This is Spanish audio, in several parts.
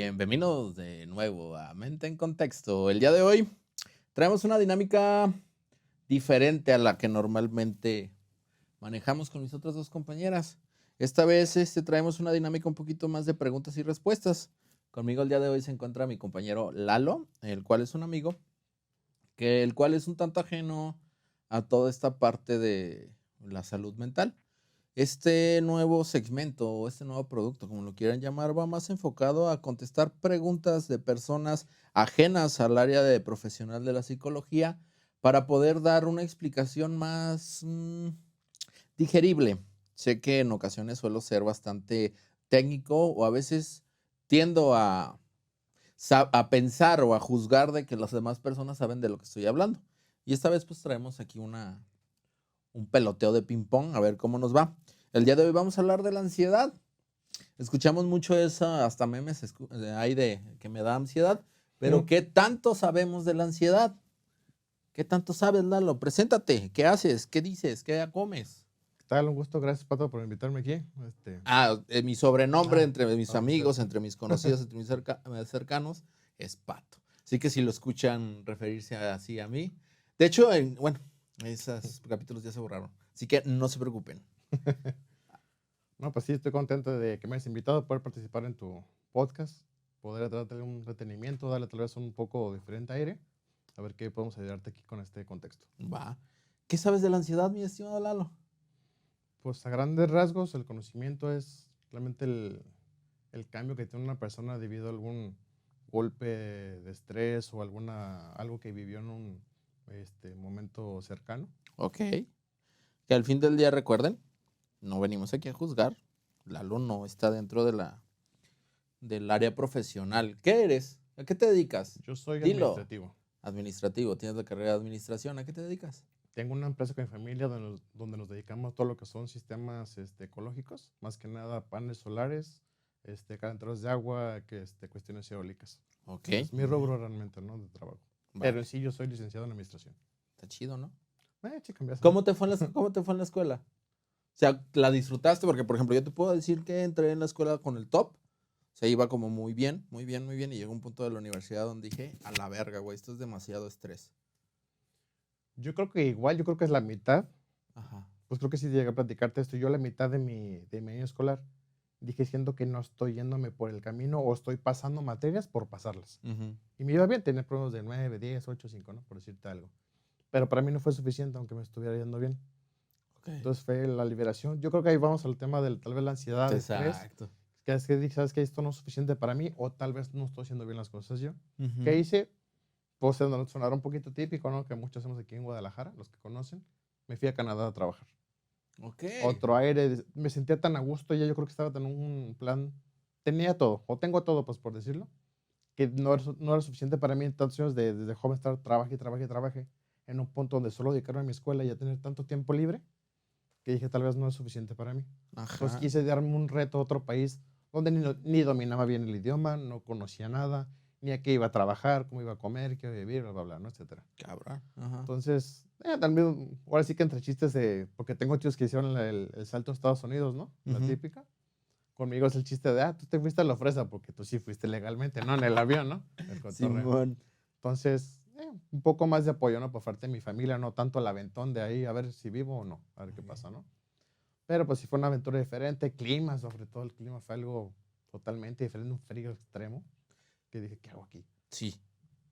Bienvenidos de nuevo a Mente en Contexto. El día de hoy traemos una dinámica diferente a la que normalmente manejamos con mis otras dos compañeras. Esta vez traemos una dinámica un poquito más de preguntas y respuestas. Conmigo el día de hoy se encuentra mi compañero Lalo, el cual es un amigo, el cual es un tanto ajeno a toda esta parte de la salud mental. Este nuevo segmento o este nuevo producto, como lo quieran llamar, va más enfocado a contestar preguntas de personas ajenas al área de profesional de la psicología para poder dar una explicación más digerible. Sé que en ocasiones suelo ser bastante técnico o a veces tiendo a pensar o a juzgar de que las demás personas saben de lo que estoy hablando. Y esta vez pues traemos aquí un peloteo de ping pong, a ver cómo nos va. El día de hoy vamos a hablar de la ansiedad. Escuchamos mucho eso, hasta memes hay de que me da ansiedad, pero ¿qué tanto sabemos de la ansiedad? ¿Qué tanto sabes, Lalo? Preséntate, ¿qué haces? ¿Qué dices? ¿Qué comes? ¿Qué tal? Un gusto, gracias Pato por invitarme aquí. Mi sobrenombre entre mis amigos, Perfecto. entre mis conocidos, entre mis cercanos, es Pato. Así que si lo escuchan referirse así a mí. De hecho, esos capítulos ya se borraron. Así que no se preocupen. No, pues sí, estoy contento de que me hayas invitado a poder participar en tu podcast, poder darte un entretenimiento, darle tal vez un poco diferente aire, a ver qué podemos ayudarte aquí con este contexto. Va. ¿Qué sabes de la ansiedad, mi estimado Lalo? Pues a grandes rasgos, el conocimiento es realmente el cambio que tiene una persona debido a algún golpe de estrés o algo que vivió en un momento cercano. Ok. Que al fin del día recuerden, no venimos aquí a juzgar. Lalo no está dentro del área profesional. ¿Qué eres? ¿A qué te dedicas? Yo soy Dilo. administrativo. Administrativo. Tienes la carrera de administración. ¿A qué te dedicas? Tengo una empresa con mi familia donde nos dedicamos a todo lo que son sistemas ecológicos, más que nada paneles solares, calentadores de agua, cuestiones eólicas. Ok. Es mi rubro realmente, ¿no? De trabajo. Vale. Pero en sí yo soy licenciado en administración. Está chido, ¿no? Chica, ¿no? ¿Cómo te fue en la escuela? O sea, ¿la disfrutaste? Porque, por ejemplo, yo te puedo decir que entré en la escuela con el top. O sea, iba como muy bien, muy bien, muy bien. Y llegó un punto de la universidad donde dije, a la verga, güey, esto es demasiado estrés. Yo creo que igual, yo creo que es la mitad. Ajá. Pues creo que sí llegué a platicarte esto. Yo la mitad de mi año escolar dije siendo que no estoy yéndome por el camino o estoy pasando materias por pasarlas. Y me iba bien tener problemas de 9, 10, 8, 5, ¿no? Por decirte algo. Pero para mí no fue suficiente, aunque me estuviera yendo bien. Okay. Entonces fue la liberación. Yo creo que ahí vamos al tema de tal vez la ansiedad, el estrés. Que es que dije, ¿sabes qué? Esto no es suficiente para mí o tal vez no estoy haciendo bien las cosas yo. ¿Qué hice? Pues sonar un poquito típico, ¿no? Que muchos hacemos aquí en Guadalajara, los que conocen. Me fui a Canadá a trabajar. Okay. Otro aire. Me sentía tan a gusto ya. Yo creo que estaba en un plan. Tenía todo, o tengo todo, pues por decirlo, que no era suficiente para mí. Entonces, desde joven estar trabaje, en un punto donde solo dedicarme a mi escuela y a tener tanto tiempo libre, que dije, tal vez no es suficiente para mí. Ajá. Entonces quise darme un reto a otro país donde ni dominaba bien el idioma, no conocía nada, ni a qué iba a trabajar, cómo iba a comer, qué iba a vivir, bla, bla, bla, ¿no? Etcétera. Cabrón. Ajá. Entonces, también, ahora sí que entre chistes porque tengo tíos que hicieron el salto a Estados Unidos, ¿no? La típica. Conmigo es el chiste de, tú te fuiste a la fresa porque tú sí fuiste legalmente, ¿no? En el avión, ¿no? El cotorreo. Entonces, un poco más de apoyo, ¿no? Por parte de mi familia, no tanto el aventón de ahí, a ver si vivo o no, a ver qué pasa, ¿no? Pero pues sí fue una aventura diferente, clima, sobre todo el clima fue algo totalmente diferente, un frío extremo, que dije, ¿qué hago aquí? Sí,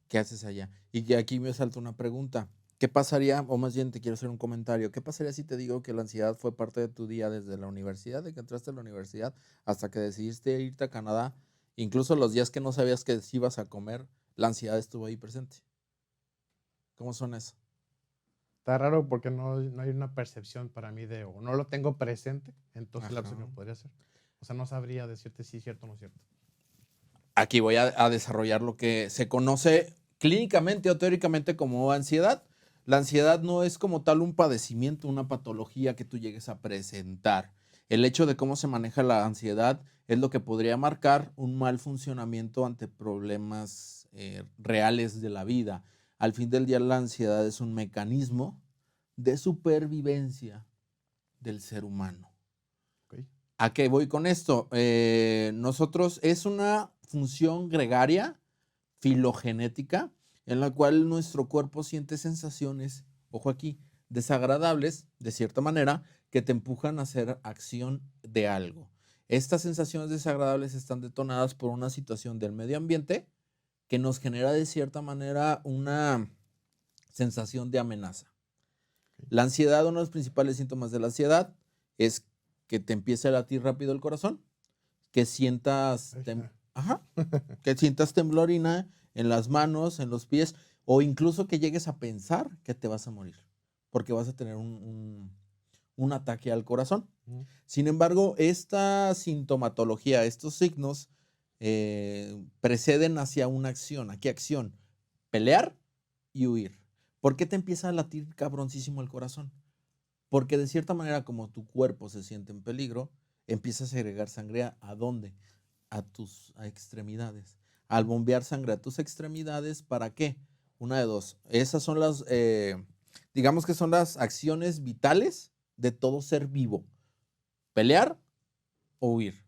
¿qué haces allá? Y aquí me salta una pregunta. ¿Qué pasaría, o más bien te quiero hacer un comentario, qué pasaría si te digo que la ansiedad fue parte de tu día desde la universidad, de que entraste a la universidad hasta que decidiste irte a Canadá, incluso los días que no sabías que ibas a comer, la ansiedad estuvo ahí presente? ¿Cómo son eso? Está raro porque no hay una percepción para mí o no lo tengo presente, entonces la opción que podría ser. O sea, no sabría decirte si es cierto o no es cierto. Aquí voy a desarrollar lo que se conoce clínicamente o teóricamente como ansiedad. La ansiedad no es como tal un padecimiento, una patología que tú llegues a presentar. El hecho de cómo se maneja la ansiedad es lo que podría marcar un mal funcionamiento ante problemas reales de la vida. Al fin del día, la ansiedad es un mecanismo de supervivencia del ser humano. Okay. ¿A qué voy con esto? Nosotros es una función gregaria, filogenética, en la cual nuestro cuerpo siente sensaciones, ojo aquí, desagradables, de cierta manera, que te empujan a hacer acción de algo. Estas sensaciones desagradables están detonadas por una situación del medio ambiente que nos genera de cierta manera una sensación de amenaza. La ansiedad, uno de los principales síntomas de la ansiedad es que te empiece a latir rápido el corazón, que sientas, que sientas temblorina en las manos, en los pies, o incluso que llegues a pensar que te vas a morir, porque vas a tener un ataque al corazón. Sin embargo, esta sintomatología, estos signos preceden hacia una acción. ¿A qué acción? Pelear y huir. ¿Por qué te empieza a latir cabroncísimo el corazón? Porque de cierta manera, como tu cuerpo se siente en peligro, empieza a segregar sangre ¿a dónde? A tus extremidades. Al bombear sangre a tus extremidades, ¿para qué? Una de dos. Esas son las, digamos que son las acciones vitales de todo ser vivo. Pelear o huir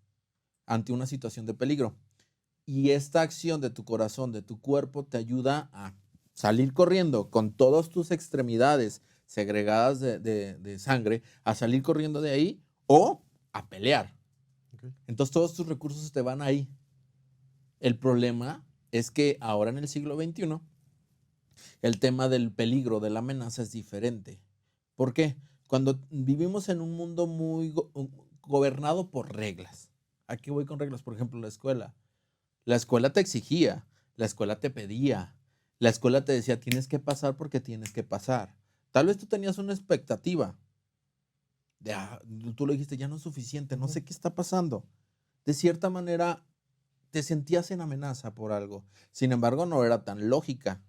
ante una situación de peligro. Y esta acción de tu corazón, de tu cuerpo, te ayuda a salir corriendo con todas tus extremidades segregadas de sangre, a salir corriendo de ahí o a pelear. Okay. Entonces todos tus recursos te van ahí. El problema es que ahora en el siglo XXI el tema del peligro, de la amenaza es diferente. ¿Por qué? Cuando vivimos en un mundo muy gobernado por reglas. ¿A qué voy con reglas? Por ejemplo, la escuela. La escuela te exigía, la escuela te pedía, la escuela te decía, tienes que pasar porque tienes que pasar. Tal vez tú tenías una expectativa. Tú le dijiste, ya no es suficiente, no sé qué está pasando. De cierta manera, te sentías en amenaza por algo. Sin embargo, no era tan lógica.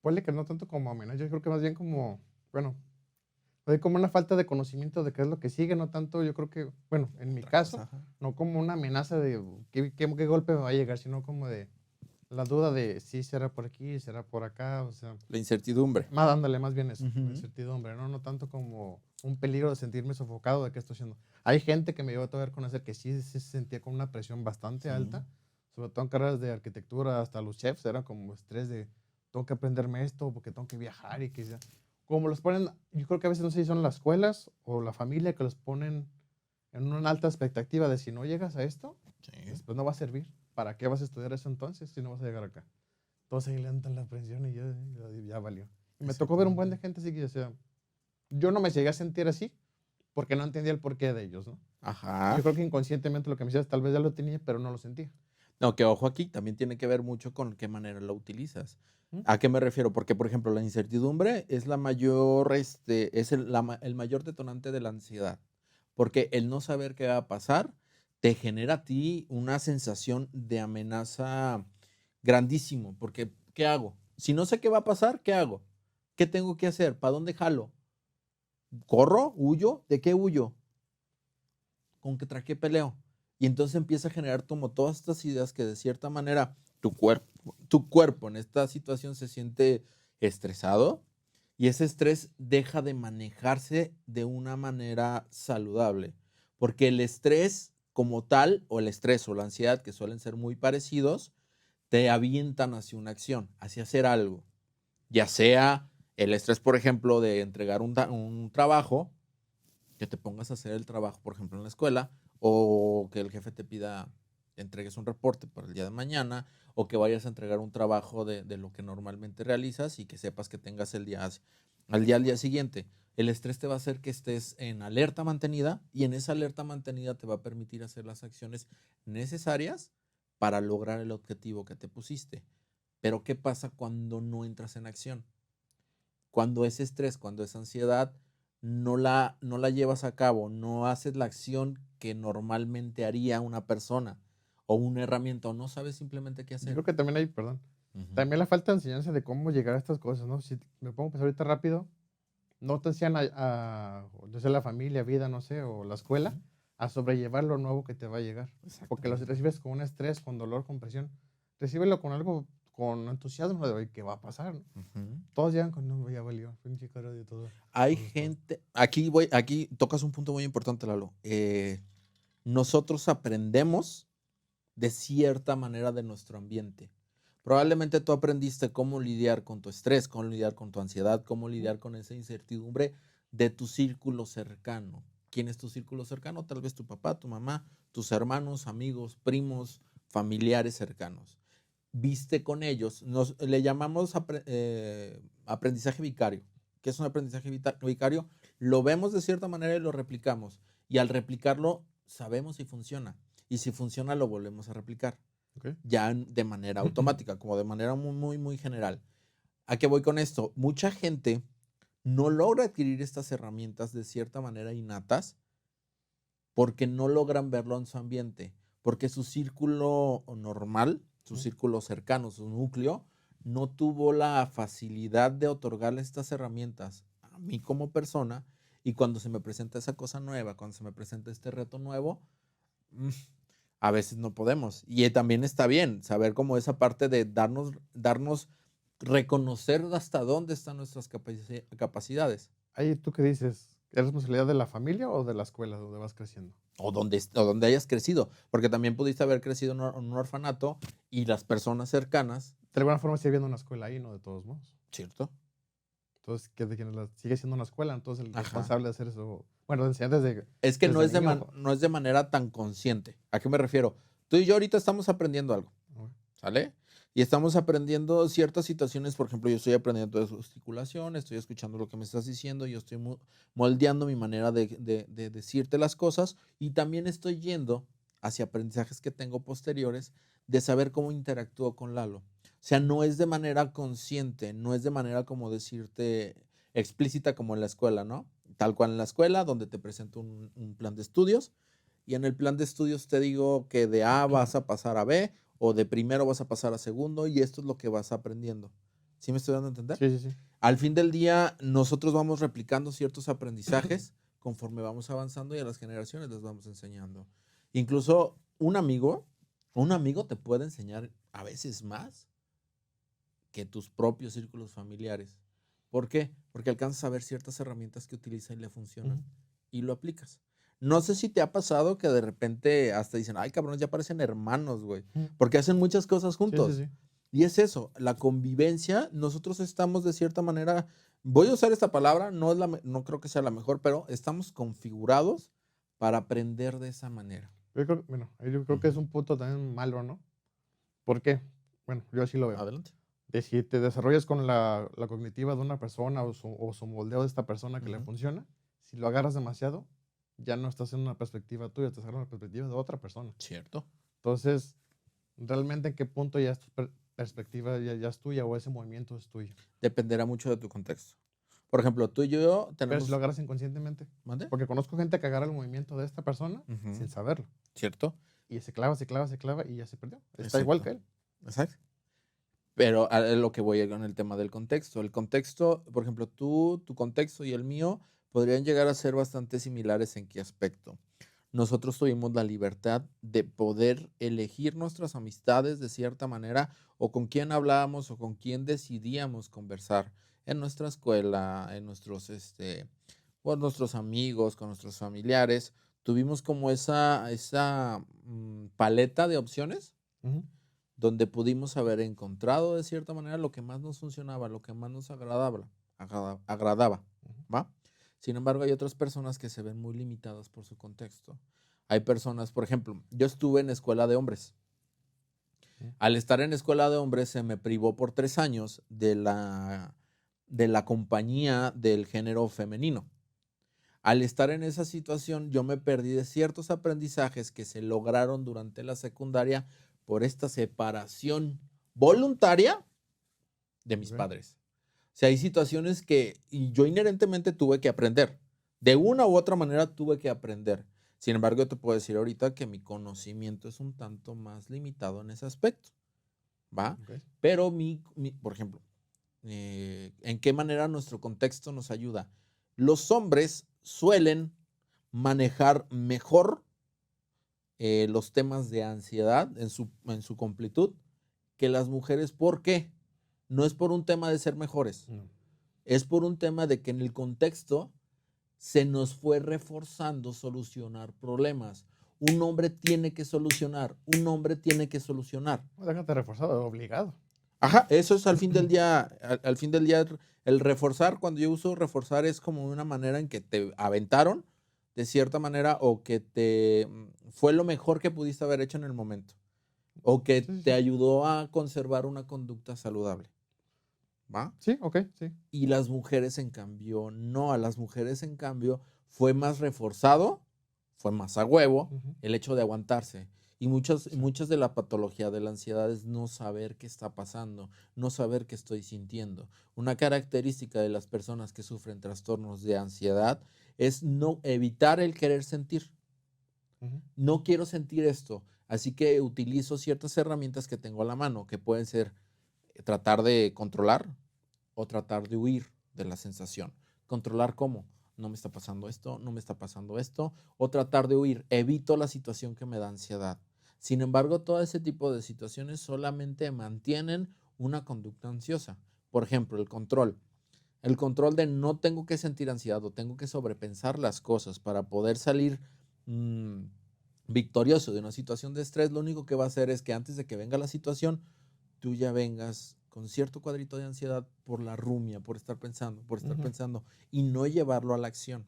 Ponle que no tanto como amenaza, yo creo que más bien como, bueno, hay como una falta de conocimiento de qué es lo que sigue, no tanto, yo creo que, bueno, en mi caso, no como una amenaza de qué golpe me va a llegar, sino como de la duda de si será por aquí, será por acá, o sea. La incertidumbre. Dándole más bien eso, la incertidumbre, ¿no? No tanto como un peligro de sentirme sofocado de qué estoy haciendo. Hay gente que me llevó a todavía a conocer que sí se sentía con una presión bastante alta, sobre todo en carreras de arquitectura, hasta los chefs, era como estrés de tengo que aprenderme esto porque tengo que viajar y que sea. Como los ponen, yo creo que a veces no sé si son las escuelas o la familia que los ponen en una alta expectativa de si no llegas a esto, después no va a servir. ¿Para qué vas a estudiar eso entonces si no vas a llegar acá? Entonces ahí levantan la presión y yo ya valió. Y me tocó ver un buen de gente así que, o sea, yo no me llegué a sentir así porque no entendía el porqué de ellos, ¿no? Ajá. Yo creo que inconscientemente lo que me decías tal vez ya lo tenía, pero no lo sentía. No, que ojo aquí, también tiene que ver mucho con qué manera lo utilizas. ¿A qué me refiero? Porque, por ejemplo, la incertidumbre es la mayor, es el mayor detonante de la ansiedad. Porque el no saber qué va a pasar te genera a ti una sensación de amenaza grandísimo. Porque, ¿qué hago? Si no sé qué va a pasar, ¿qué hago? ¿Qué tengo que hacer? ¿Para dónde jalo? ¿Corro? ¿Huyo? ¿De qué huyo? ¿Contra qué peleo? Y entonces empieza a generar como todas estas ideas que de cierta manera tu cuerpo en esta situación se siente estresado y ese estrés deja de manejarse de una manera saludable. Porque el estrés como tal, o el estrés o la ansiedad, que suelen ser muy parecidos, te avientan hacia una acción, hacia hacer algo. Ya sea el estrés, por ejemplo, de entregar un trabajo, que te pongas a hacer el trabajo, por ejemplo, en la escuela, o que el jefe te pida, entregues un reporte para el día de mañana, o que vayas a entregar un trabajo de lo que normalmente realizas y que sepas que tengas al día siguiente. El estrés te va a hacer que estés en alerta mantenida y en esa alerta mantenida te va a permitir hacer las acciones necesarias para lograr el objetivo que te pusiste. Pero ¿qué pasa cuando no entras en acción? Cuando ese estrés, cuando esa ansiedad no la llevas a cabo, no haces la acción que normalmente haría una persona o una herramienta o no sabes simplemente qué hacer. Yo creo que también hay, perdón, también la falta de enseñanza de cómo llegar a estas cosas, ¿no? Si me pongo a pensar ahorita rápido, no te enseñan no sé, la familia, vida, no sé, o la escuela, a sobrellevar lo nuevo que te va a llegar. Porque lo recibes con un estrés, con dolor, con presión. Recíbelo con algo, con entusiasmo de hoy, ¿qué va a pasar? ¿No? Todos llegan con, no, ya valió, pinche cara de todo. Hay gente, aquí tocas un punto muy importante, Lalo. Nosotros aprendemos de cierta manera de nuestro ambiente. Probablemente tú aprendiste cómo lidiar con tu estrés, cómo lidiar con tu ansiedad, cómo lidiar con esa incertidumbre de tu círculo cercano. ¿Quién es tu círculo cercano? Tal vez tu papá, tu mamá, tus hermanos, amigos, primos, familiares cercanos. Viste con ellos, le llamamos aprendizaje vicario. ¿Qué es un aprendizaje vicario? Lo vemos de cierta manera y lo replicamos. Y al replicarlo, sabemos si funciona. Y si funciona, lo volvemos a replicar. Okay. Ya de manera automática, como de manera muy, muy, muy general. ¿A qué voy con esto? Mucha gente no logra adquirir estas herramientas de cierta manera innatas porque no logran verlo en su ambiente, porque su círculo normal, su círculo cercano, su núcleo, no tuvo la facilidad de otorgarle estas herramientas a mí como persona, y cuando se me presenta esa cosa nueva, cuando se me presenta este reto nuevo, a veces no podemos. Y también está bien saber cómo esa parte de darnos reconocer hasta dónde están nuestras capacidades. Ahí, ¿tú qué dices? ¿Es responsabilidad de la familia o de la escuela donde vas creciendo? O donde hayas crecido, porque también pudiste haber crecido en un orfanato y las personas cercanas. De alguna forma sigue habiendo una escuela ahí, ¿no? De todos modos. ¿Cierto? Entonces, que de quien sigue siendo una escuela, entonces el Ajá. responsable de hacer eso, bueno, de enseñar desde... Es que no es, niño, no es de manera tan consciente. ¿A qué me refiero? Tú y yo ahorita estamos aprendiendo algo, ¿sale? Y estamos aprendiendo ciertas situaciones. Por ejemplo, yo estoy aprendiendo de gesticulación, estoy escuchando lo que me estás diciendo, yo estoy moldeando mi manera de decirte las cosas, y también estoy yendo hacia aprendizajes que tengo posteriores de saber cómo interactúo con Lalo. O sea, no es de manera consciente, no es de manera como decirte explícita como en la escuela, ¿no? Tal cual en la escuela, donde te presento un plan de estudios, y en el plan de estudios te digo que de A vas a pasar a B, o de primero vas a pasar a segundo, y esto es lo que vas aprendiendo. ¿Sí me estoy dando a entender? Sí, sí, sí. Al fin del día, nosotros vamos replicando ciertos aprendizajes conforme vamos avanzando, y a las generaciones les vamos enseñando. Incluso un amigo te puede enseñar a veces más que tus propios círculos familiares. ¿Por qué? Porque alcanzas a ver ciertas herramientas que utiliza y le funcionan, y lo aplicas. No sé si te ha pasado que de repente hasta dicen, ay, cabrón, ya parecen hermanos, güey, porque hacen muchas cosas juntos. Sí, sí, sí. Y es eso, la convivencia. Nosotros estamos de cierta manera, voy a usar esta palabra, no creo que sea la mejor, pero estamos configurados para aprender de esa manera. Yo creo que es un punto también malo, ¿no? ¿Por qué? Bueno, yo así lo veo. Adelante. De si te desarrollas con la cognitiva de una persona o su moldeo de esta persona que le funciona, si lo agarras demasiado, ya no estás en una perspectiva tuya, estás en una perspectiva de otra persona. Cierto. Entonces, ¿realmente en qué punto ya es tu perspectiva ya es tuya, o ese movimiento es tuyo? Dependerá mucho de tu contexto. Por ejemplo, tú y yo tenemos... Pero si lo agarras inconscientemente. ¿Mande? Porque conozco gente que agarra el movimiento de esta persona sin saberlo. ¿Cierto? Y se clava y ya se perdió. Está Exacto. igual que él. Exacto. Pero a lo que voy con el tema del contexto. El contexto, por ejemplo, tu contexto y el mío podrían llegar a ser bastante similares. ¿En qué aspecto? Nosotros tuvimos la libertad de poder elegir nuestras amistades de cierta manera, o con quién hablábamos, o con quién decidíamos conversar en nuestra escuela, en con nuestros amigos, con nuestros familiares. Tuvimos como esa paleta de opciones donde pudimos haber encontrado de cierta manera lo que más nos funcionaba, lo que más nos agradaba, ¿va? Sin embargo, hay otras personas que se ven muy limitadas por su contexto. Hay personas, por ejemplo, yo estuve en escuela de hombres. Al estar en escuela de hombres se me privó por 3 años de la compañía del género femenino. Al estar en esa situación, yo me perdí de ciertos aprendizajes que se lograron durante la secundaria por esta separación voluntaria de mis padres. O sea, hay situaciones que yo inherentemente tuve que aprender. De una u otra manera tuve que aprender. Sin embargo, yo te puedo decir ahorita que mi conocimiento es un tanto más limitado en ese aspecto, ¿va? Pero, por ejemplo, ¿en qué manera nuestro contexto nos ayuda? Los hombres suelen manejar mejor los temas de ansiedad en su completud que las mujeres. ¿Por qué? No es por un tema de ser mejores. Es por un tema de que en el contexto se nos fue reforzando solucionar problemas. Un hombre tiene que solucionar. Un hombre tiene que solucionar. Déjate reforzado, obligado. Ajá, eso es al fin del día, al fin del día, el reforzar, cuando yo uso reforzar es como una manera en que te aventaron de cierta manera o que fue lo mejor que pudiste haber hecho en el momento o que Sí, sí, te sí. ayudó a conservar una conducta saludable. ¿Va? Sí, ok, sí. Y las mujeres, en cambio, no. A las mujeres, en cambio, fue más reforzado, fue más a huevo Ujú. el hecho de aguantarse. Y muchas Sí. de la patología de la ansiedad es no saber qué está pasando, no saber qué estoy sintiendo. Una característica de las personas que sufren trastornos de ansiedad es no evitar el querer sentir. Ujú. No quiero sentir esto, así que utilizo ciertas herramientas que tengo a la mano, que pueden ser tratar de controlar o tratar de huir de la sensación. Controlar cómo, no me está pasando esto, no me está pasando esto, o tratar de huir, evito la situación que me da ansiedad. Sin embargo, todo ese tipo de situaciones solamente mantienen una conducta ansiosa. Por ejemplo, el control. El control de no tengo que sentir ansiedad o tengo que sobrepensar las cosas para poder salir mmm, victorioso de una situación de estrés, lo único que va a hacer es que antes de que venga la situación, tú ya vengas con cierto cuadrito de ansiedad por la rumia, por estar Ujú. pensando y no llevarlo a la acción.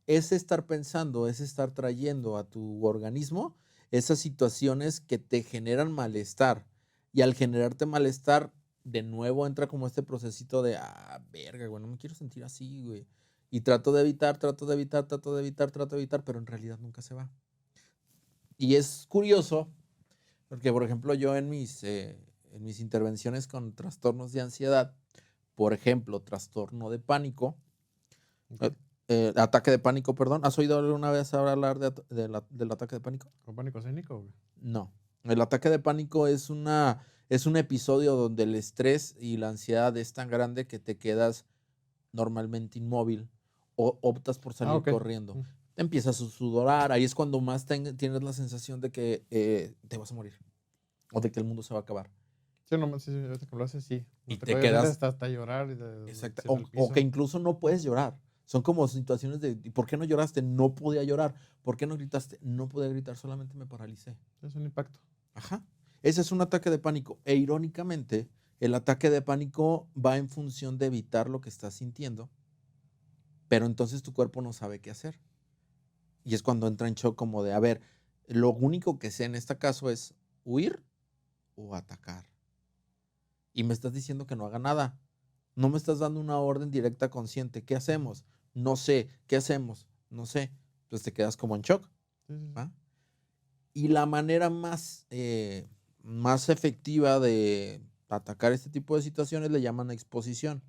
Ese estar pensando, es estar trayendo a tu organismo esas situaciones que te generan malestar. Y al generarte malestar, de nuevo entra como este procesito de, verga, güey, no me quiero sentir así, güey. Y trato de evitar, trato de evitar, trato de evitar, trato de evitar, pero en realidad nunca se va. Y es curioso, porque por ejemplo yo en mis intervenciones con trastornos de ansiedad, por ejemplo, trastorno de pánico, Ok. eh, ataque de pánico, perdón. ¿Has oído alguna vez hablar del ataque de pánico? ¿Con pánico escénico, güey? No. El ataque de pánico es un episodio donde el estrés y la ansiedad es tan grande que te quedas normalmente inmóvil o optas por Ah, salir ok. corriendo. Mm. Te empiezas a sudorar, ahí es cuando más tienes la sensación de que te vas a morir o de que el mundo se va a acabar. Sí, no, sí, sí, ahorita que lo haces, sí. Y No te te puedes ver quedas, hasta llorar y exacto, en el o que piso. incluso no puedes llorar. Son como situaciones de, ¿y por qué no lloraste? No podía llorar. ¿Por qué no gritaste? No podía gritar, solamente me paralicé. Es un impacto. Ajá. Ese es un ataque de pánico. E irónicamente, el ataque de pánico va en función de evitar lo que estás sintiendo, pero entonces tu cuerpo no sabe qué hacer. Y es cuando entra en shock como de, a ver, lo único que sé en este caso es huir o atacar. Y me estás diciendo que no haga nada. No me estás dando una orden directa consciente. ¿Qué hacemos? No sé. ¿Qué hacemos? No sé. Entonces te quedas como en shock. Sí, sí, sí. ¿Va? Y la manera más efectiva de atacar este tipo de situaciones le llaman exposición.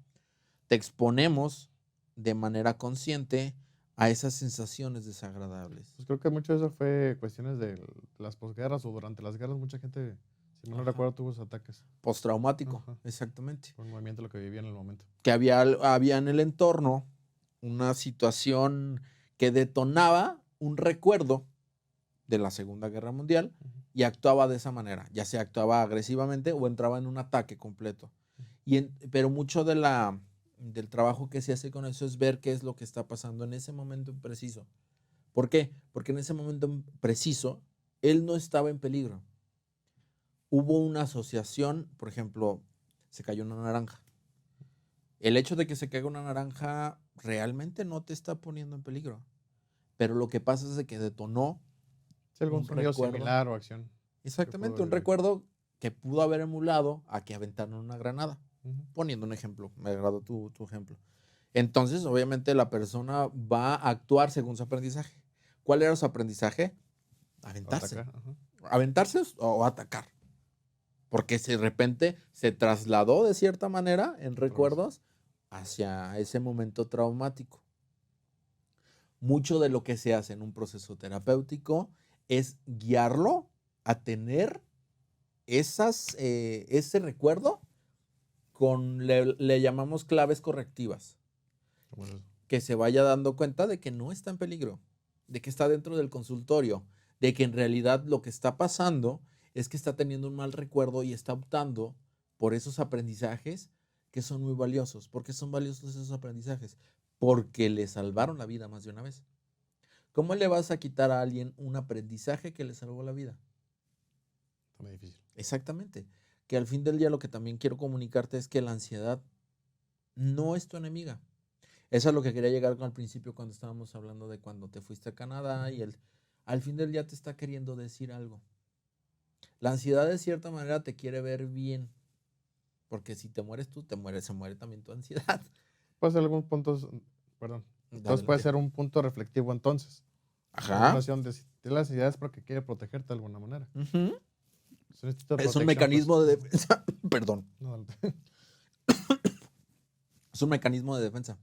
Te exponemos de manera consciente a esas sensaciones desagradables. Pues creo que mucho de eso fue cuestiones de las posguerras o durante las guerras. Mucha gente, si mal no Ajá. recuerdo, tuvo esos ataques. Postraumático, Ajá. exactamente. Por el movimiento, lo que vivía en el momento. Que había en el entorno una situación que detonaba un recuerdo de la Segunda Guerra Mundial Ujú. y actuaba de esa manera, ya sea actuaba agresivamente o entraba en un ataque completo. Pero mucho del trabajo que se hace con eso es ver qué es lo que está pasando en ese momento preciso. ¿Por qué? Porque en ese momento preciso, él no estaba en peligro. Hubo una asociación, por ejemplo, se cayó una naranja. El hecho de que se caiga una naranja realmente no te está poniendo en peligro. Pero lo que pasa es de que detonó Sí, algún un sonido recuerdo. similar o acción que pudo Exactamente, un haber habido. recuerdo que pudo haber emulado a que aventaron una granada. Ujú. Poniendo un ejemplo, me agradó tu ejemplo. Entonces, obviamente, la persona va a actuar según su aprendizaje. ¿Cuál era su aprendizaje? Aventarse. Atacar. Ajá. Aventarse o atacar. Porque de repente se trasladó de cierta manera en Otra vez. recuerdos hacia ese momento traumático. Mucho de lo que se hace en un proceso terapéutico es guiarlo a tener ese recuerdo le llamamos claves correctivas, ¿Cómo es eso? que se vaya dando cuenta de que no está en peligro, de que está dentro del consultorio, de que en realidad lo que está pasando es que está teniendo un mal recuerdo y está optando por esos aprendizajes que son muy valiosos. ¿Por qué son valiosos esos aprendizajes? Porque le salvaron la vida más de una vez. ¿Cómo le vas a quitar a alguien un aprendizaje que le salvó la vida? Está muy difícil. Exactamente. Que al fin del día lo que también quiero comunicarte es que la ansiedad no es tu enemiga. Eso es lo que quería llegar al principio cuando estábamos hablando de cuando te fuiste a Canadá y al fin del día te está queriendo decir algo. La ansiedad de cierta manera te quiere ver bien, porque si te mueres tú, se muere también tu ansiedad. Puede ser algún punto, perdón. Entonces puede ser un punto reflectivo entonces. Ajá. Relación de si tienes la ansiedad es porque quiere protegerte de alguna manera. Uh-huh. Es un mecanismo de defensa. Perdón. No. Es un mecanismo de defensa.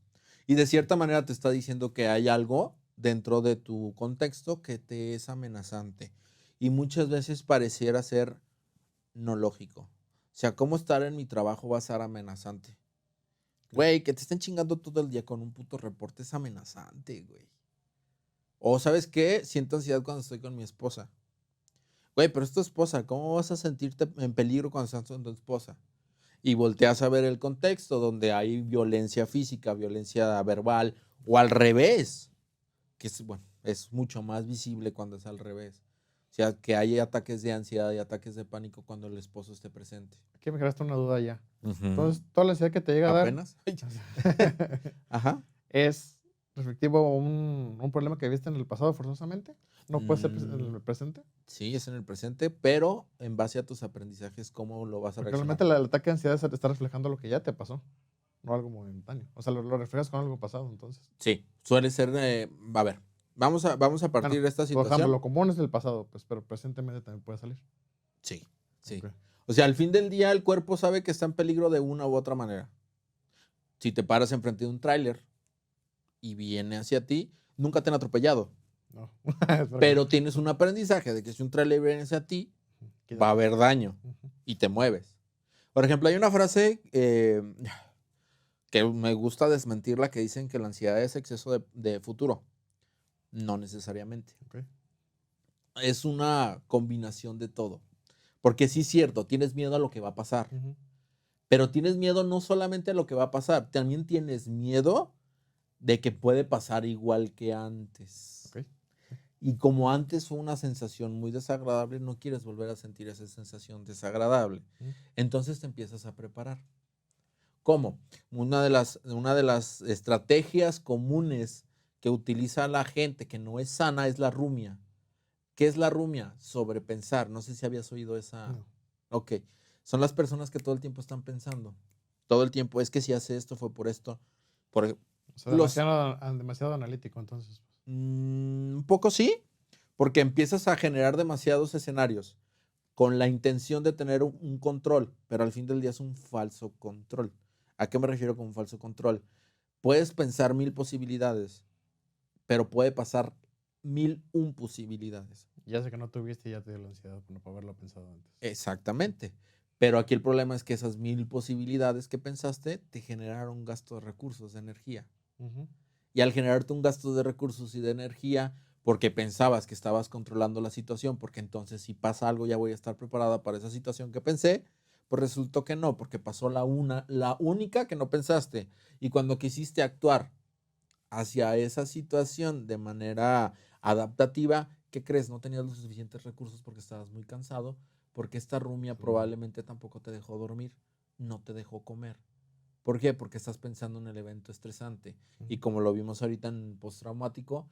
Y de cierta manera te está diciendo que hay algo dentro de tu contexto que te es amenazante. Y muchas veces pareciera ser no lógico. O sea, ¿cómo estar en mi trabajo va a ser amenazante? Güey, que te estén chingando todo el día con un puto reporte es amenazante, güey. O, ¿sabes qué? Siento ansiedad cuando estoy con mi esposa. Güey, pero es tu esposa. ¿Cómo vas a sentirte en peligro cuando estás con tu esposa? Y volteas a ver el contexto donde hay violencia física, violencia verbal, o al revés, que es, bueno, es mucho más visible cuando es al revés. O sea, que hay ataques de ansiedad y ataques de pánico cuando el esposo esté presente. Aquí me generaste una duda ya. Uh-huh. Entonces, toda la ansiedad que te llega a dar ¿Apenas? Ajá. ¿es respectivo a un problema que viste en el pasado forzosamente? ¿No puede ser en el presente? Sí, es en el presente, pero en base a tus aprendizajes, ¿cómo lo vas a Porque reaccionar? realmente el ataque de ansiedad está reflejando lo que ya te pasó, no algo momentáneo. O sea, lo reflejas con algo pasado, entonces. Sí, suele ser, a ver, vamos a partir de esta Por ejemplo, situación. lo común es el pasado, pues, pero presentemente también puede salir. Sí, sí. Okay. O sea, al fin del día el cuerpo sabe que está en peligro de una u otra manera. Si te paras enfrente de un tráiler y viene hacia ti, nunca te han atropellado. No. Pero tienes un aprendizaje de que si un tráiler viene hacia ti, va a haber daño y te mueves. Por ejemplo, hay una frase que me gusta desmentirla, que dicen que la ansiedad es exceso de futuro. No necesariamente. Okay. Es una combinación de todo. Porque sí es cierto, tienes miedo a lo que va a pasar. Pero tienes miedo no solamente a lo que va a pasar, también tienes miedo de que puede pasar igual que antes. Okay. Y como antes fue una sensación muy desagradable, no quieres volver a sentir esa sensación desagradable. Entonces te empiezas a preparar. ¿Cómo? Una de las estrategias comunes que utiliza la gente que no es sana es la rumia. ¿Qué es la rumia? Sobrepensar. No sé si habías oído esa. No. Ok. Son las personas que todo el tiempo están pensando. Todo el tiempo, es que si hace esto fue por esto. O sea, demasiado analítico, entonces. Un poco sí, porque empiezas a generar demasiados escenarios con la intención de tener un control, pero al fin del día es un falso control. ¿A qué me refiero con un falso control? Puedes pensar 1000 posibilidades, pero puede pasar 1001 posibilidades. Ya sé que no tuviste y ya te dio la ansiedad por no haberlo pensado antes. Exactamente. Pero aquí el problema es que esas 1000 posibilidades que pensaste te generaron un gasto de recursos, de energía. Y al generarte un gasto de recursos y de energía, porque pensabas que estabas controlando la situación, porque entonces si pasa algo ya voy a estar preparada para esa situación que pensé, pues resultó que no, porque pasó la única que no pensaste. Y cuando quisiste actuar hacia esa situación de manera adaptativa, ¿qué crees? No tenías los suficientes recursos porque estabas muy cansado, porque esta rumia probablemente tampoco te dejó dormir, no te dejó comer. ¿Por qué? Porque estás pensando en el evento estresante. Y como lo vimos ahorita en postraumático,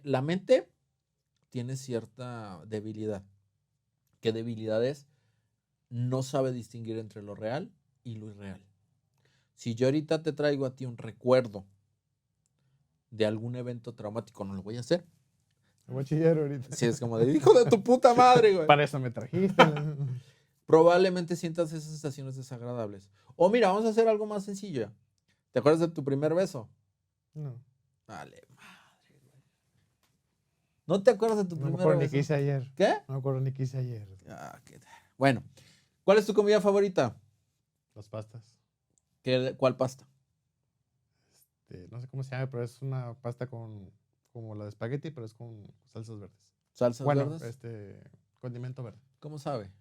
la mente tiene cierta debilidad. ¿Qué debilidad es? No sabe distinguir entre lo real y lo irreal. Si yo ahorita te traigo a ti un recuerdo de algún evento traumático, no lo voy a hacer. Me voy a chillar ahorita. Si es como de, hijo de tu puta madre, güey. Para eso me trajiste. Probablemente sientas esas sensaciones desagradables. O mira, vamos a hacer algo más sencillo. ¿Te acuerdas de tu primer beso? No. Vale, madre, güey. ¿No te acuerdas de tu primer beso? No me acuerdo ni qué hice ayer. ¿Qué? No me acuerdo ni qué hice ayer. Bueno, ¿cuál es tu comida favorita? Las pastas. ¿Cuál pasta? No sé cómo se llama, pero es una pasta como la de espagueti, pero es con salsas verdes. ¿Salsas verdes? Condimento verde. ¿Cómo sabe?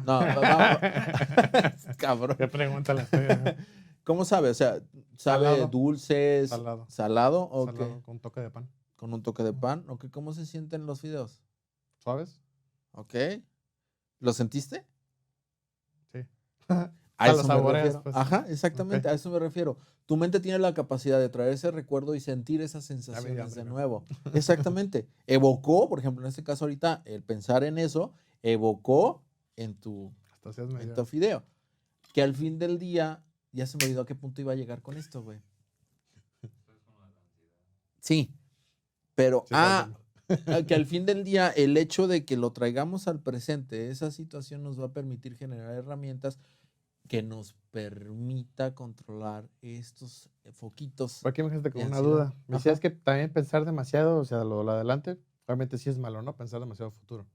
No, vamos. Cabrón. ¿Qué pregunta la ¿Cómo sabe? O sea, ¿sabe Salado. dulces, Salado. salado o qué? Salado con toque de pan. Con un toque de pan. ¿O qué? ¿Cómo se sienten los fideos? ¿Suaves? ¿Ok? ¿Lo sentiste? Sí. A Los eso me saboreas, refiero. pues. Ajá, Ok. exactamente, a eso me refiero. Tu mente tiene la capacidad de traer ese recuerdo y sentir esas Ya me dio sensaciones de hambre, ¿no? nuevo. Exactamente. Evocó, por ejemplo, en este caso ahorita, el pensar en eso, evocó en tu, Hasta seas en medio. tu fideo. Que al fin del día, ya se me olvidó a qué punto iba a llegar con esto, güey. Sí, pero, Sí, estás viendo. que al fin del día, el hecho de que lo traigamos al presente, esa situación nos va a permitir generar herramientas que nos permita controlar estos foquitos Por aquí me dejaste de con una ansiedad. duda. Me decías Ajá. que también pensar demasiado, o sea, lo adelante, realmente sí es malo, ¿no? Pensar demasiado futuro.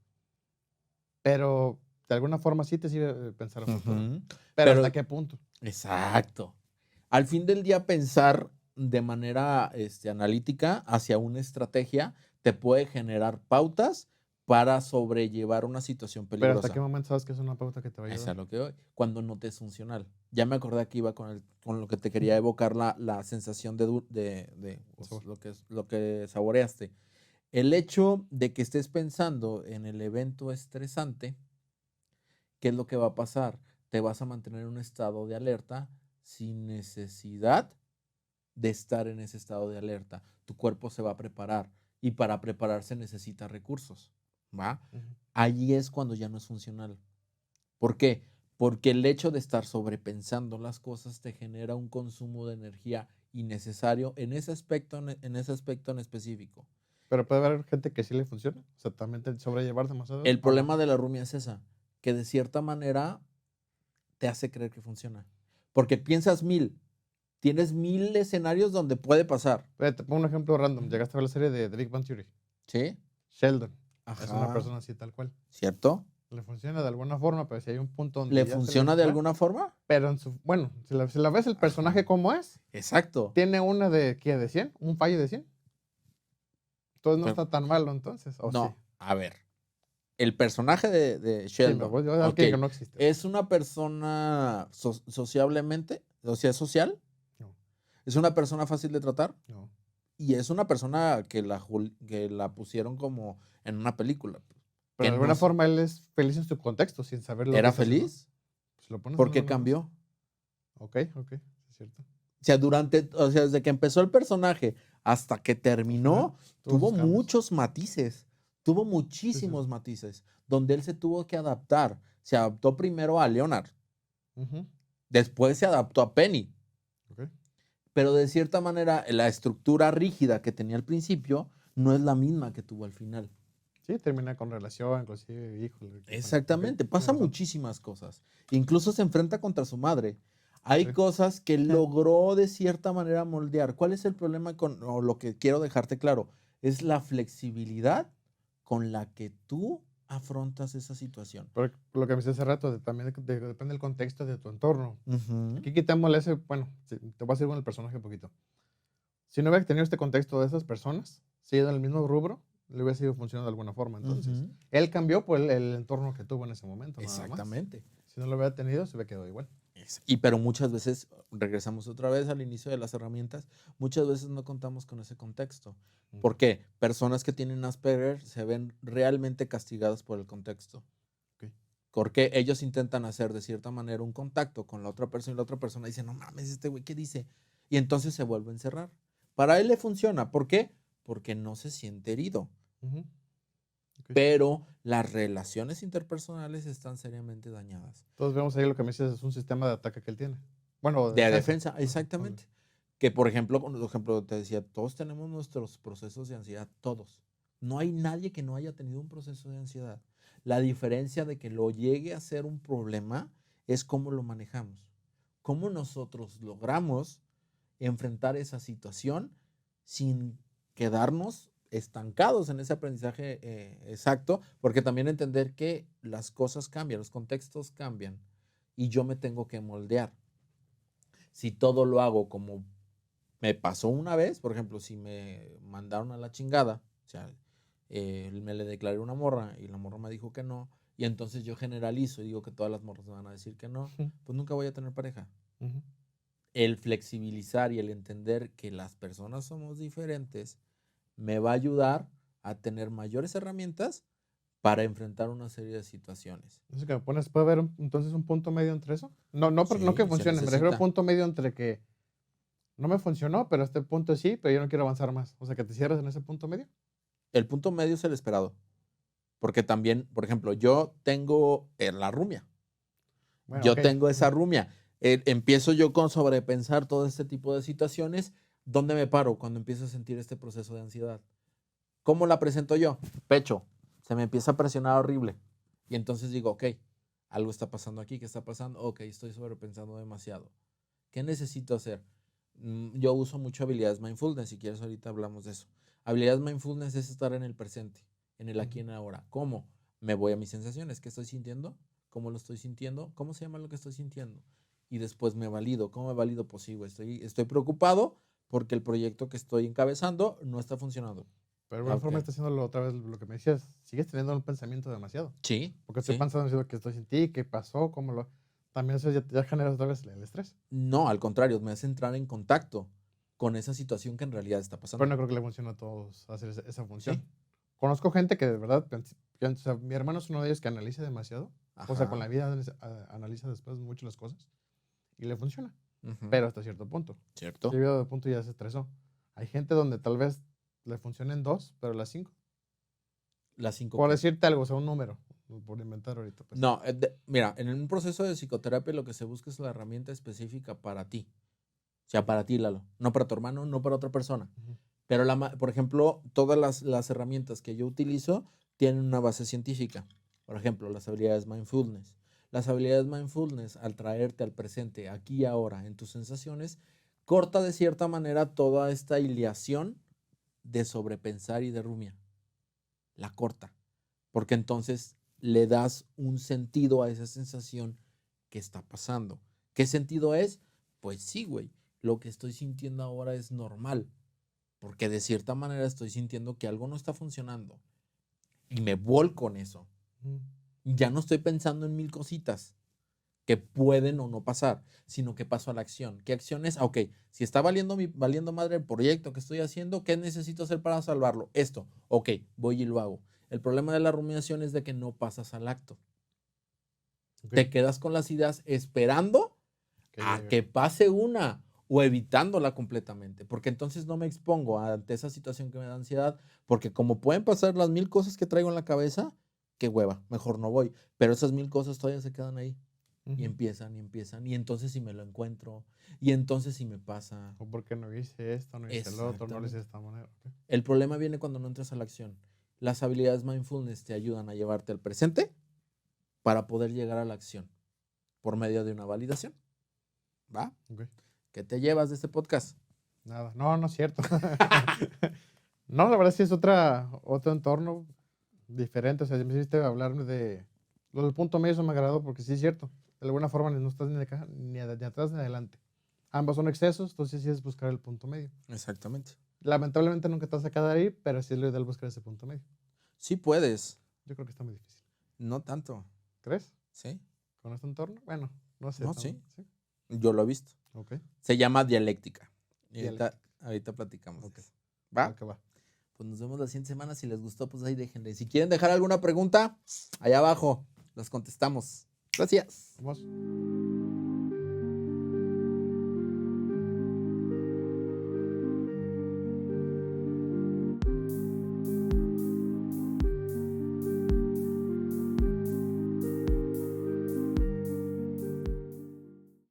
Pero de alguna forma sí te sirve pensar en futuro. Ujú. Pero ¿hasta Pero, qué punto? exacto. Al fin del día, pensar de manera analítica hacia una estrategia te puede generar pautas para sobrellevar una situación Pero ¿hasta qué peligrosa. momento sabes que es una pauta que te va a Eso ayudar? es lo que voy. Cuando no te es funcional. Ya me acordé que iba con lo que te quería evocar la sensación de, El pues, sabor. lo que saboreaste. El hecho de que estés pensando en el evento estresante, ¿qué es lo que va a pasar? Te vas a mantener en un estado de alerta sin necesidad de estar en ese estado de alerta. Tu cuerpo se va a preparar y para prepararse necesita recursos, ¿va? Ujú. Allí es cuando ya no es funcional. ¿Por qué? Porque el hecho de estar sobrepensando las cosas te genera un consumo de energía innecesario en ese aspecto en específico. Pero puede haber gente que sí le funciona. O sea, también te sobrellevar demasiado El o no. problema de la rumia es esa, que de cierta manera te hace creer que funciona. Porque piensas tienes 1000 escenarios donde puede pasar. Te pongo un ejemplo random. Llegaste a ver la serie de The Big Bang Theory. ¿Sí? Sheldon es una Ajá. persona así tal cual. ¿Cierto? Le funciona de alguna forma, pero si hay un punto ¿Le donde ya se funciona les de va. alguna forma? Pero bueno, si la ves el personaje Ajá. como es, Exacto. tiene una de, ¿qué? ¿De 100? ¿Un fallo de 100? Entonces no Pero, está tan malo entonces, ¿o sí? no, a ver. El personaje de Sí, me Sheldon, voy a dar ok, que no existe. es una persona sociablemente, o sea, social, No, es una persona fácil de tratar no. y es una persona que la pusieron como en una película. Pero Que de no alguna forma él es feliz en su contexto, sin saber lo que era está haciendo. feliz. Pues lo pones en ¿Por una qué balanza. cambió? Ok, sí es cierto. O sea, desde que empezó el personaje hasta que Hasta el final, terminó, tuvo tuvo sus cambios. muchos matices, tuvo Sí, sí, sí. muchísimos matices, donde él se tuvo que adaptar. Se adaptó primero a Leonard, Ujú, después se adaptó a Penny, ok. pero de cierta manera la estructura rígida que tenía al principio no es la misma que tuvo al final. Sí, termina con relación, inclusive, híjole. Ok, Exactamente, tienes pasa razón. muchísimas cosas. Incluso se enfrenta contra su madre. Hay Sí. cosas que logró de cierta manera moldear. ¿Cuál es el problema o lo que quiero dejarte claro? Es la flexibilidad con la que tú afrontas esa situación. Pero lo que me decía hace rato, también depende del contexto de tu entorno. Ujú. Aquí quitémosle ese, bueno, te voy a seguir con el personaje un poquito. Si no hubiera tenido este contexto de esas personas, si en el mismo rubro, le hubiera sido funcionando de alguna forma. Entonces, Ujú. él cambió por el entorno que tuvo en ese momento, nada más. Exactamente. Si no lo hubiera tenido, se hubiera quedado igual. Pero muchas veces, regresamos otra vez al inicio de las herramientas, muchas veces no contamos con ese contexto. ¿Por Ujú, qué? Personas que tienen Asperger se ven realmente castigadas por el contexto. ok. Porque ellos intentan hacer de cierta manera un contacto con la otra persona y la otra persona dice, no mames, este güey, ¿qué dice? Y entonces se vuelve a encerrar. Para él le funciona. ¿Por qué? Porque no se siente herido. Ujú, ok. Pero las relaciones interpersonales están seriamente dañadas. Entonces vemos ahí lo que me dices, es un sistema de ataque que él tiene. Bueno, de De defensa. defensa, Ajá, ok. exactamente. Que por ejemplo, con el ejemplo te decía, todos tenemos nuestros procesos de ansiedad, todos. No hay nadie que no haya tenido un proceso de ansiedad. La diferencia de que lo llegue a ser un problema es cómo lo manejamos. Cómo nosotros logramos enfrentar esa situación sin quedarnos estancados en ese aprendizaje exacto, porque también entender que las cosas cambian, los contextos cambian y yo me tengo que moldear. Si todo lo hago como me pasó una vez, por ejemplo, si me mandaron a la chingada, o sea, me le declaré una morra y la morra me dijo que no, y entonces yo generalizo y digo que todas las morras me van a decir que no, Ujú, pues nunca voy a tener pareja. ujú. el flexibilizar y el entender que las personas somos diferentes me va a ayudar a tener mayores herramientas para enfrentar una serie de situaciones. Eso que me pones, ¿puede haber entonces un punto medio entre eso? No, no, no que Sí, se funcione, me refiero a necesita. punto medio entre que no me funcionó, pero este punto sí, pero yo no quiero avanzar más. O sea, que te cierres en ese punto medio. El punto medio es el esperado. Porque también, por ejemplo, yo tengo la rumia. Bueno, Yo ok. tengo esa rumia. Empiezo yo con sobrepensar todo este tipo de situaciones. ¿Dónde me paro cuando empiezo a sentir este proceso de ansiedad? ¿Cómo la presento yo? Pecho. Se me empieza a presionar horrible. Y entonces digo, ok, algo está pasando aquí. ¿Qué está pasando? Ok, estoy sobrepensando demasiado. ¿Qué necesito hacer? Yo uso mucho habilidades mindfulness. Si quieres, ahorita hablamos de eso. Habilidades mindfulness es estar en el presente, en el aquí y en el ahora. ¿Cómo? Me voy a mis sensaciones. ¿Qué estoy sintiendo? ¿Cómo lo estoy sintiendo? ¿Cómo se llama lo que estoy sintiendo? Y después me valido. ¿Cómo me valido? Pues sí, güey, estoy preocupado porque el proyecto que estoy encabezando no está funcionando. Pero de Ah, alguna ok. forma estás haciendo otra vez lo que me decías. Sigues teniendo un pensamiento demasiado. Sí, Porque estoy sí. pensando en que estoy sin ti, qué pasó, cómo lo... También eso ya genera otra vez el estrés. No, al contrario, me hace entrar en contacto con esa situación que en realidad está Pero pasando. no creo que le funcione a todos hacer esa Sí. función. Conozco gente que de verdad, o sea, mi hermano es uno de ellos que analiza demasiado. O sea, con Ajá. la vida analiza después mucho las cosas y le funciona. Ujú. Pero hasta cierto punto. Si ¿Cierto? llega de punto ya se estresó. Hay gente donde tal vez le funcionen dos, pero las cinco. Las cinco Por que. decirte algo, o sea, un número, por inventar ahorita, pues. No, mira, en un proceso de psicoterapia lo que se busca es la herramienta específica para ti. O sea, para ti, Lalo. No para tu hermano, no para otra persona. Ujú. Pero, por ejemplo, todas las herramientas que yo utilizo tienen una base científica. Por ejemplo, las habilidades mindfulness. Las habilidades mindfulness, al traerte al presente, aquí y ahora, en tus sensaciones, corta de cierta manera toda esta hilación de sobrepensar y de rumiar. La corta. Porque entonces le das un sentido a esa sensación que está pasando. ¿Qué sentido es? Pues sí, güey. Lo que estoy sintiendo ahora es normal. Porque de cierta manera estoy sintiendo que algo no está funcionando. Y me vuelco en eso. Ujú. Ya no estoy pensando en mil cositas que pueden o no pasar, sino que paso a la acción. ¿Qué acción es? Ok, si está valiendo madre el proyecto que estoy haciendo, ¿qué necesito hacer para salvarlo? Esto. Ok, voy y lo hago. El problema de la rumiación es de que no pasas al acto. Ok, Te quedas con las ideas esperando que a llegue. que pase una o evitándola completamente, porque entonces no me expongo ante esa situación que me da ansiedad, porque como pueden pasar las mil cosas que traigo en la cabeza, qué hueva, mejor no voy, pero esas mil cosas todavía se quedan ahí y Ujú. empiezan, y entonces si me lo encuentro, y entonces si me pasa. O porque no hice esto, no hice el otro, no lo hice de Exactamente. esta manera. Ok. El problema viene cuando no entras a la acción. Las habilidades mindfulness te ayudan a llevarte al presente para poder llegar a la acción por medio de una validación. ¿Va? Ok. ¿Qué te llevas de este podcast? Nada, no, no es cierto. No, la verdad sí es otro entorno diferente. O sea, me hiciste hablarme de... Lo del punto medio eso me agradó porque sí es cierto. De alguna forma no estás ni de acá, ni atrás ni adelante. Ambos son excesos, entonces sí es buscar el punto medio. Exactamente. Lamentablemente nunca te vas a quedar ahí, pero sí es lo ideal buscar ese punto medio. Sí puedes, Yo creo que está muy difícil. no tanto. ¿Crees? ¿Sí? ¿Con este entorno? Bueno, no sé. No, sí. ¿Sí? Yo lo he visto. Ok. Se llama dialéctica. Y ahorita, Dialéctica. ahorita platicamos de Ok. eso. Va ¿Va? que va. Pues nos vemos la siguiente semana. Si les gustó, pues ahí déjenle. Si quieren dejar alguna pregunta, allá abajo, las contestamos. Gracias. Vamos.